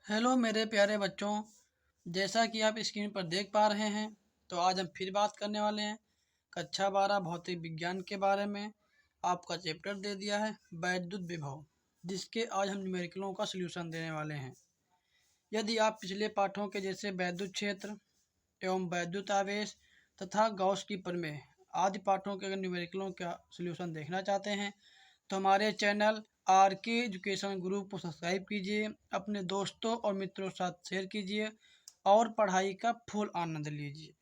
Hello मेरे प्यारे बच्चों। जैसा कि आप स्क्रीन पर देख पा रहे हैं, तो आज हम फिर बात करने वाले हैं कक्षा 12 भौतिक विज्ञान के बारे में। आपका चैप्टर दे दिया है वैद्युत विभव, जिसके आज हम न्यूमेरिकलों का सलूशन देने वाले हैं। यदि आप पिछले पाठों के जैसे वैद्युत क्षेत्र एवं वैद्युत आवेश तथा गॉस की प्रमेय आदि पाठों के अगर न्यूमेरिकलों का सलूशन देखना चाहते हैं, तो हमारे चैनल आर के एजुकेशन ग्रुप को सब्सक्राइब कीजिए, अपने दोस्तों और मित्रों के साथ शेयर कीजिए और पढ़ाई का फुल आनंद लीजिए।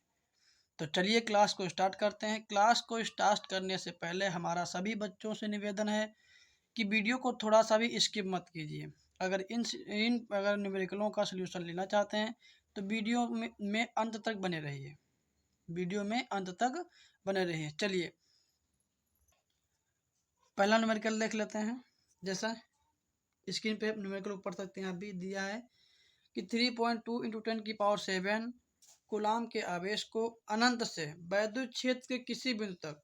तो चलिए क्लास को स्टार्ट करते हैं। क्लास को स्टार्ट करने से पहले हमारा सभी बच्चों से निवेदन है कि वीडियो को थोड़ा सा भी स्किप मत कीजिए। अगर अगर न्यूमेरिकलों का सलूशन लेना चाहते हैं तो वीडियो में अंत तक बने रहिए। वीडियो में अंत तक बने रहिए। चलिए पहला न्यूमेरिकल देख लेते हैं। जैसा स्क्रीन पे न्यूमेरिकल पढ़ सकते हैं, आप भी दिया है कि 3.2 इंटू 10⁻7 कूलाम के आवेश को अनंत से वैद्युत क्षेत्र के किसी बिंदु तक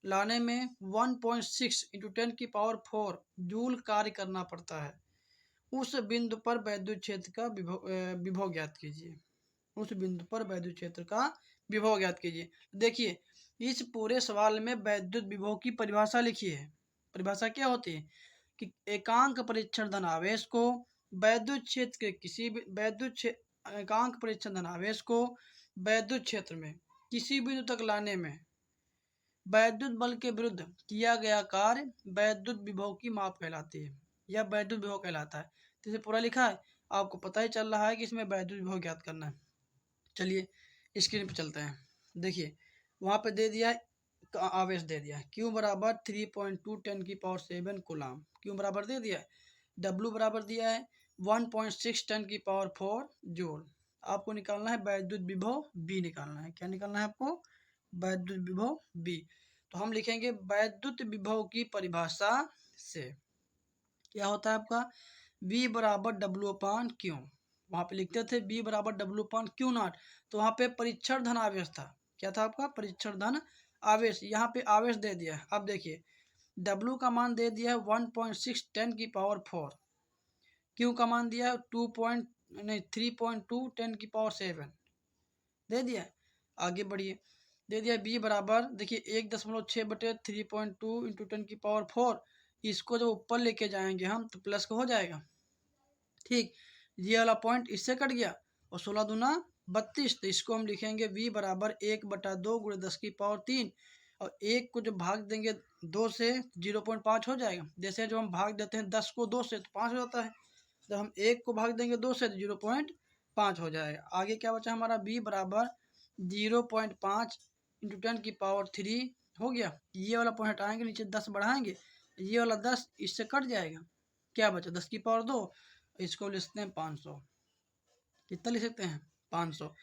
लाने में 1.6 इंटू 10⁴ जूल कार्य करना पड़ता है। उस बिंदु पर वैद्युत क्षेत्र का विभव ज्ञात कीजिए। उस बिंदु पर वैद्युत क्षेत्र का विभव ज्ञात कीजिए। देखिए, इस पूरे सवाल में वैद्युत विभव की परिभाषा लिखी है। परिभाषा क्या होती है कि एकांक परीक्षण धन आवेश को वैद्युत क्षेत्र के किसी भी एकांक परीक्षण धन आवेश को वैद्युत क्षेत्र में किसी बिंदु तक लाने में वैद्युत बल के विरुद्ध किया गया कार्य वैद्युत विभव की माप कहलाती है, या वैद्युत विभव कहलाता है। तो इसे पूरा लिखा है, आपको पता ही चल रहा है कि इसमें वैद्युत विभव ज्ञात करना है। चलिए स्क्रीन पे चलते हैं। देखिए वहाँ पे दे दिया है, आवेश दे दिया है Q बराबर 3.2 10⁻7 कूलाम। Q बराबर दे दिया है, W बराबर दिया है 1.6 10⁴ जूल। आपको निकालना है वैद्युत विभव B निकालना है। क्या निकालना है आपको? वैद्युत विभव B। तो हम लिखेंगे वैद्युत विभव की परिभाषा से क्या होता है आपका V बराबर W/Q। वहाँ पे लिखते थे B बराबर W/Q0, तो वहाँ पे परीक्षण धन आवेश था। क्या था आपका? परीक्षण धन आवेश। यहाँ पे आवेश दे दिया है। अब देखिए W का मान दे दिया है 1.6 10⁴, Q का मान दिया है 3.2 10⁻7 दे दिया। आगे बढ़िए, दे दिया B बराबर, देखिए 1.6/3.2 इंटू 10⁴। इसको जब ऊपर लेके जाएंगे हम तो प्लस का हो जाएगा। ठीक, ये वाला पॉइंट इससे कट गया और 16 दूना 32। तो इसको हम लिखेंगे V बराबर 1/2 × 10⁻3, और एक को जब भाग देंगे 2 से 0.5 हो जाएगा। जैसे जब हम भाग देते हैं 10 को 2 से तो 5 हो जाता है, जब हम 1 को भाग देंगे 2 से तो 0.5 हो जाएगा। आगे क्या बचा हमारा? B बराबर 0.5 इंटू 10⁻3 हो गया। ये वाला पॉइंट हटाएंगे, नीचे 10 बढ़ाएंगे, ये वाला 10 इससे कट जाएगा। क्या बचा? 10⁻2। इसको लिखते हैं 500। कितना लिख सकते हैं? 500।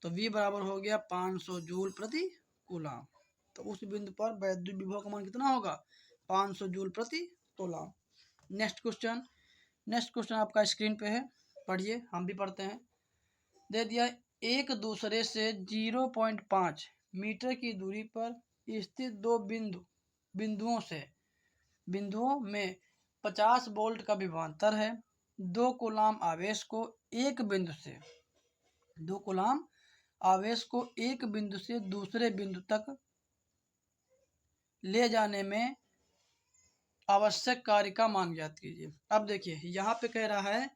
तो V बराबर हो गया 500 जूल प्रति कूलाम। तो उस बिंदु पर वैद्युत विभव का मान कितना होगा? 500 जूल प्रति कूलाम। नेक्स्ट क्वेश्चन आपका स्क्रीन पे है, पढ़िए, हम भी पढ़ते हैं। दे दिया एक दूसरे से 0.5 मीटर की दूरी पर स्थित दो बिंदुओं में 50 वोल्ट का विभवांतर है। दो कूलाम आवेश को एक बिंदु से दूसरे बिंदु तक ले जाने में आवश्यक कार्य का मान ज्ञात कीजिए। अब देखिए यहाँ पे कह रहा है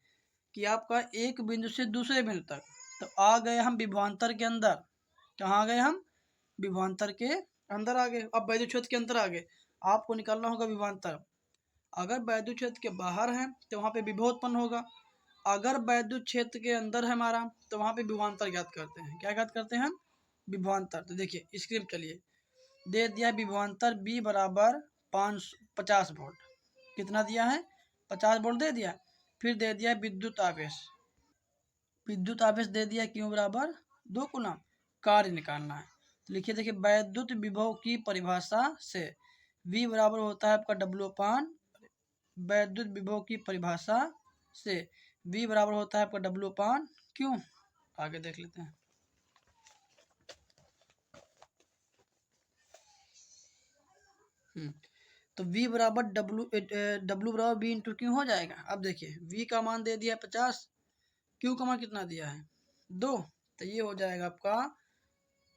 कि आपका एक बिंदु से दूसरे बिंदु तक, तो आ गए हम विभवांतर के अंदर। कहाँ आ गए हम? विभवांतर के अंदर आ गए। अब वैद्युत क्षेत्र के अंदर आ गए, आपको निकालना होगा विभवांतर। अगर वैद्युत क्षेत्र के बाहर है तो वहाँ पे विभव उत्पन्न होगा, अगर वैद्युत क्षेत्र के अंदर है हमारा तो वहाँ पे विभवांतर ज्ञात करते हैं। क्या ज्ञात करते हैं हम? विभवांतर। तो देखिए स्क्रीन पर चलिए, दे दिया विभवांतर B बराबर 50 वोल्ट। कितना दिया है? 50 वोल्ट दे दिया। फिर दे दिया विद्युत आवेश दे दिया Q बराबर 2 कूलम। कार्य निकालना है, तो लिखिए, देखिए वैद्युत विभव की परिभाषा से V बराबर होता है आपका W/, वैद्युत विभव की परिभाषा से V बराबर होता है आपका W/Q। आगे देख लेते हैं। तो V बराबर W बराबर B इंटू Q हो जाएगा। अब देखिए V का मान दे दिया 50, क्यू का मान कितना दिया है 2, तो ये हो जाएगा आपका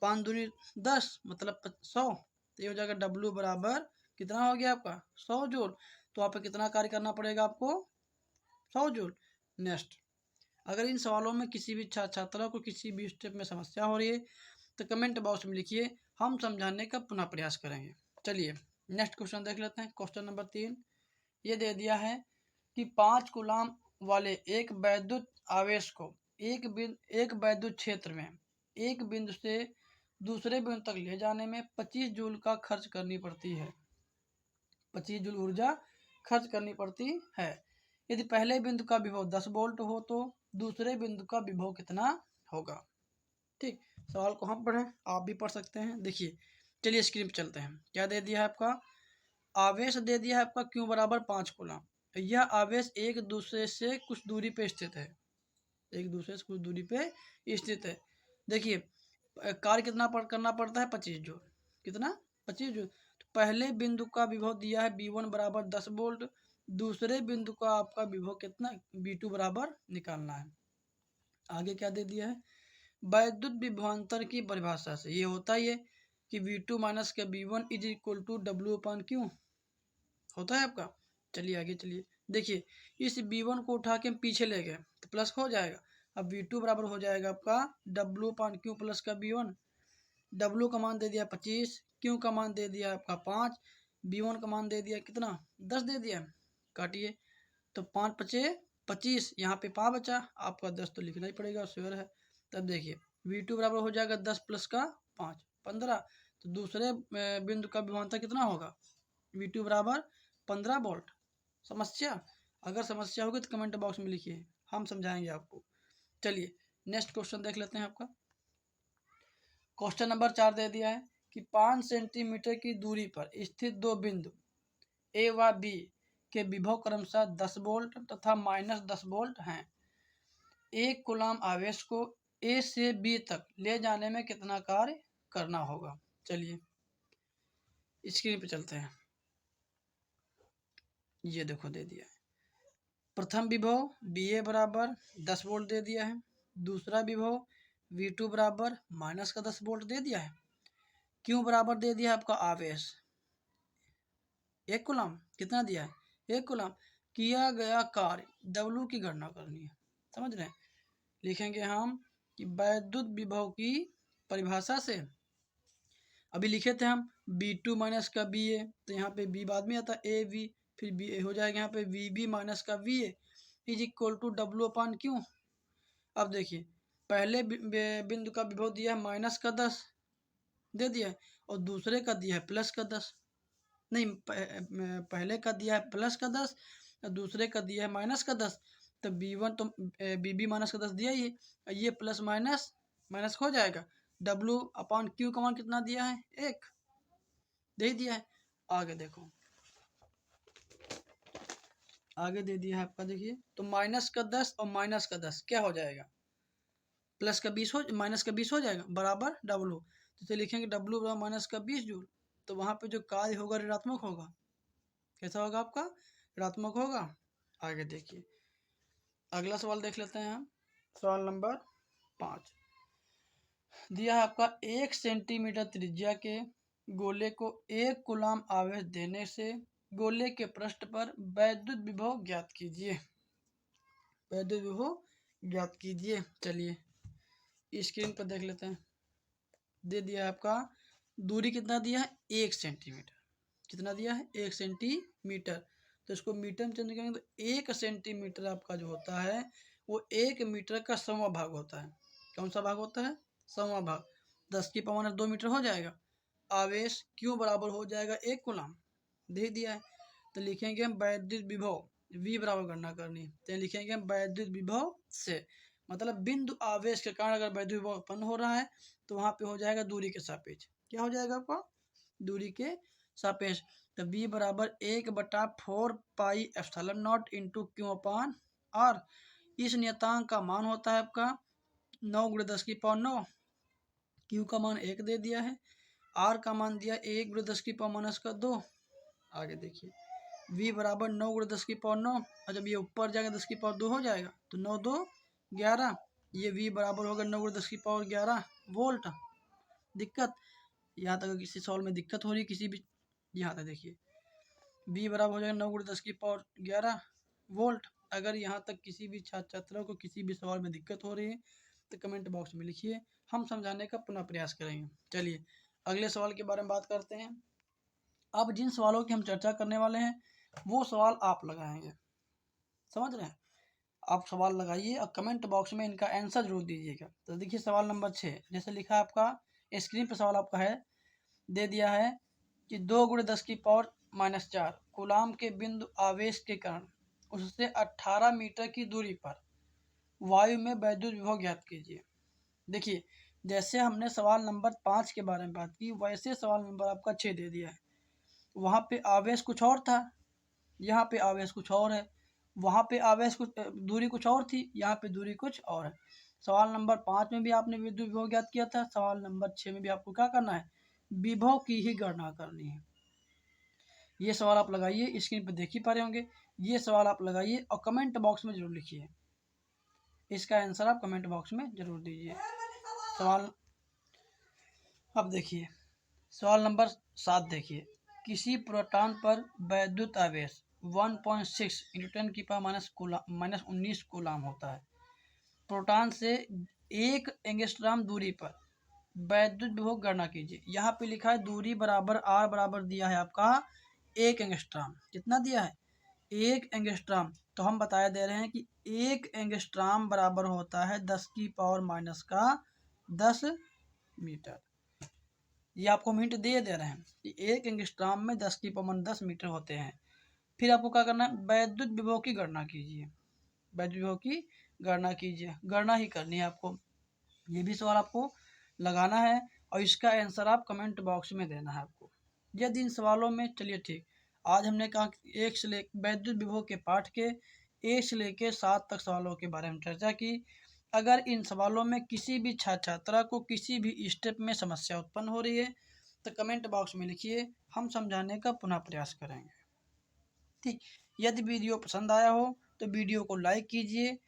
5 दूनी 10 मतलब 100। तो ये हो जाएगा W बराबर कितना हो गया आपका 100 जूल। तो आप कितना कार्य करना पड़ेगा आपको 100 जूल। नेक्स्ट, अगर इन सवालों में किसी भी छात्रा को किसी भी स्टेप में समस्या हो रही है तो कमेंट बॉक्स में लिखिए, हम समझाने का पुनः प्रयास करेंगे। चलिए नेक्स्ट क्वेश्चन देख लेते हैं। क्वेश्चन नंबर 3 ये दे दिया है कि 5 कूलाम वाले एक वैद्युत आवेश को एक वैद्युत क्षेत्र में एक बिंदु से दूसरे बिंदु तक ले जाने में 25 जूल का खर्च करनी पड़ती है। 25 जूल ऊर्जा खर्च करनी पड़ती है। यदि पहले बिंदु का विभव 10 वोल्ट हो तो दूसरे बिंदु का विभव कितना होगा। ठीक, सवाल को हम पढ़ें, आप भी पढ़ सकते हैं। देखिए, चलिए स्क्रीन पर चलते हैं। क्या दे दिया है आपका, आवेश दे दिया है आपका क्यू बराबर 5 कूलम। यह आवेश एक दूसरे से कुछ दूरी पे स्थित है, एक दूसरे से कुछ दूरी पे स्थित है। देखिए कार्य कितना करना पड़ता है 25 जूल। कितना 25 जूल। तो पहले बिंदु का विभव दिया है V1 बराबर 10 वोल्ट, दूसरे बिंदु का आपका विभव कितना V2 बराबर निकालना है। आगे क्या दे दिया है, वैद्युत विभवांतर की परिभाषा से ये होता ही है कि V2 माइनस का V1 is equal to W/Q होता है आपका। चलिए आगे चलिए, देखिए इस V1 को उठा के हम पीछे ले गए तो प्लस हो जाएगा। अब V2 बराबर हो जाएगा आपका W/Q प्लस का V1। W का मान दे दिया 25, Q का मान दे दिया आपका 5, V1 का मान दे दिया कितना 10 दे दिया। काटिए तो 5 5 25, यहाँ पे 5 बचा, आपका 10 तो लिखना ही पड़ेगा, श्योर है। तब देखिए V2 बराबर हो जाएगा 10 प्लस का 5 15। तो दूसरे बिंदु का विभवांतर कितना होगा V2 बराबर 15 वोल्ट। समस्या, अगर समस्या होगी तो कमेंट बॉक्स में लिखिए, हम समझाएंगे आपको। चलिए नेक्स्ट क्वेश्चन देख लेते हैं। आपका क्वेश्चन नंबर 4 दे दिया है कि 5 सेंटीमीटर की दूरी पर स्थित दो बिंदु ए व बी के विभव क्रमशः 10 वोल्ट तथा -10 वोल्ट हैं। एक कूलाम आवेश को ए से बी तक ले जाने में कितना कार्य करना होगा। चलिए स्क्रीन पे चलते हैं। ये देखो दे दिया है, प्रथम विभव बी ए बराबर 10 वोल्ट दे दिया है, दूसरा विभव V2 बराबर -10 वोल्ट दे दिया है, Q बराबर दे दिया है आपका आवेश 1 कूलम। कितना दिया है 1 कूलम। किया गया कार्य W की गणना करनी है। समझ रहे हैं, लिखेंगे हम कि वैद्युत विभव की परिभाषा से अभी लिखे थे हम B2 माइनस का BA, तो यहाँ पे B बाद में आता है AB, फिर BA हो जाएगा यहाँ पे VB माइनस का VA is equal to W/Q। अब देखिए पहले बिंदु का विभव दिया है -10 दे दिया है और दूसरे का दिया है +10। नहीं पहले का दिया है +10 और दूसरे का दिया है -10। तो B1 तो BB -10 दिया ही है, ये प्लस माइनस माइनस हो जाएगा। W/Q का मान कितना दिया है 1 दे दिया है। आगे देखो, आगे दे दिया है आपका, देखिए तो -10 और -10 क्या हो जाएगा, प्लस का 20 हो -20 हो जाएगा बराबर W। तो लिखेंगे W बराबर -20 जूल। तो वहाँ पे जो कार्य होगा ऋणात्मक होगा। कैसा होगा आपका, ऋणात्मक होगा। आगे देखिए अगला सवाल देख लेते हैं हम। सवाल नंबर 5 दिया है आपका 1 सेंटीमीटर त्रिज्या के गोले को 1 कूलाम आवेश देने से गोले के पृष्ठ पर वैद्युत विभव ज्ञात कीजिए। वैद्युत विभव ज्ञात कीजिए। चलिए स्क्रीन पर देख लेते हैं। दे दिया है आपका दूरी कितना दिया है 1 सेंटीमीटर। कितना दिया है 1 सेंटीमीटर। तो इसको मीटर में चेंज करेंगे तो 1 सेंटीमीटर आपका जो होता है वो 1 मीटर का 100वां भाग होता है। कौन सा भाग होता है 100वां भाग। 10 की पावर 2 मीटर हो जाएगा। आवेश क्यों बराबर हो जाएगा 1 कूलम दे दिया है। तो लिखेंगे हम वैद्युत विभव V बराबर गणना करनी है। तो लिखेंगे हम वैद्युत विभव से, मतलब बिंदु आवेश के कारण अगर वैद्युत विभव उत्पन्न हो रहा है तो वहाँ पे हो जाएगा दूरी के सापेक्ष। क्या हो जाएगा आपका दूरी के सापेक्ष। तो V बराबर 1/4 pi epsilon not into Q/R। इस नियतांक का मान होता है आपका 9 × 10⁹। Q का मान 1 दे दिया है, R का मान दिया 1 × 10⁻²। आगे देखिए V बराबर 9 × 10⁹, और जब ये ऊपर जाएगा 10⁻² हो जाएगा तो 9 2 11, ये V बराबर होगा 9×10⁻11 वोल्ट। दिक्कत यहाँ तक, अगर किसी सवाल में दिक्कत हो रही है किसी भी, यहाँ तक देखिए V बराबर हो जाएगा 9×10⁻11 वोल्ट। अगर यहाँ तक किसी भी छात्र छात्रा को किसी भी सवाल में दिक्कत हो रही है तो कमेंट बॉक्स में लिखिए, हम समझाने का पुनः प्रयास करेंगे। चलिए अगले सवाल के बारे में बात करते हैं। अब जिन सवालों की हम चर्चा करने वाले हैं वो सवाल आप लगाएंगे, समझ रहे हैं। आप सवाल लगाइए और कमेंट बॉक्स में इनका आंसर जरूर दीजिएगा। तो देखिए सवाल नंबर 6, जैसे लिखा है आपका स्क्रीन पर सवाल आपका है, दे दिया है कि 2×10⁻⁻4 कूलाम के बिंदु आवेश के कारण उससे 18 मीटर की दूरी पर वायु में वैद्युत विभव ज्ञात कीजिए। देखिए जैसे हमने सवाल नंबर 5 के बारे में बात की, वैसे सवाल नंबर आपका 6 दे दिया है। वहाँ पे आवेश कुछ और था, यहाँ पे आवेश कुछ और है। वहाँ पे आवेश कुछ दूरी कुछ और थी, यहाँ पे दूरी कुछ और है। सवाल नंबर 5 में भी आपने विद्युत विभव ज्ञात किया था, सवाल नंबर 6 में भी आपको क्या करना है, विभव की ही गणना करनी है। ये सवाल आप लगाइए, स्क्रीन पर देख ही पा रहे होंगे। ये सवाल आप लगाइए और कमेंट बॉक्स में जरूर लिखिए, इसका आंसर आप कमेंट बॉक्स में जरूर दीजिए। सवाल अब देखिए सवाल नंबर 7 देखिए, किसी प्रोटॉन पर वैद्युत आवेश 1.6 × 10⁻⁻19 कूलाम होता है। प्रोटॉन से 1 एंगस्ट्रॉम दूरी पर वैद्युत विभव गणना कीजिए। यहाँ पे लिखा है दूरी बराबर r बराबर दिया है आपका 1 एंगस्ट्रॉम। कितना दिया है, 1 एंगस्ट्रॉम। तो हम बताया दे रहे हैं कि 1 एंगस्ट्रॉम बराबर होता है 10⁻⁻10 मीटर। ये आपको हिंट दे रहे हैं कि 1 एंगस्ट्रॉम में 10⁻10 मीटर होते हैं। फिर आपको क्या करना है, वैद्युत विभव की गणना कीजिए, वैद्युत विभव की गणना कीजिए, गणना ही करनी है आपको। ये भी सवाल आपको लगाना है और इसका आंसर आप कमेंट बॉक्स में देना है आपको। यदि इन सवालों में, चलिए ठीक, आज हमने कहा कि वैद्युत विभव के पाठ के 1 से लेकर 7 तक सवालों के बारे में चर्चा की। अगर इन सवालों में किसी भी छात्र छात्रा को किसी भी स्टेप में समस्या उत्पन्न हो रही है तो कमेंट बॉक्स में लिखिए, हम समझाने का पुनः प्रयास करेंगे। ठीक, यदि वीडियो पसंद आया हो तो वीडियो को लाइक कीजिए,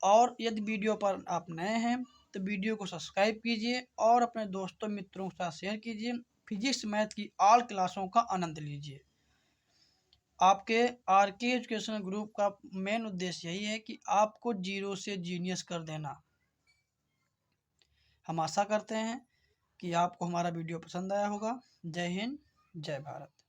और यदि वीडियो पर आप नए हैं तो वीडियो को सब्सक्राइब कीजिए और अपने दोस्तों मित्रों के साथ शेयर कीजिए। फिजिक्स मैथ की ऑल क्लासों का आनंद लीजिए। आपके आरके एजुकेशनल ग्रुप का मेन उद्देश्य यही है कि आपको जीरो से जीनियस कर देना। हम आशा करते हैं कि आपको हमारा वीडियो पसंद आया होगा। जय हिंद, जय भारत।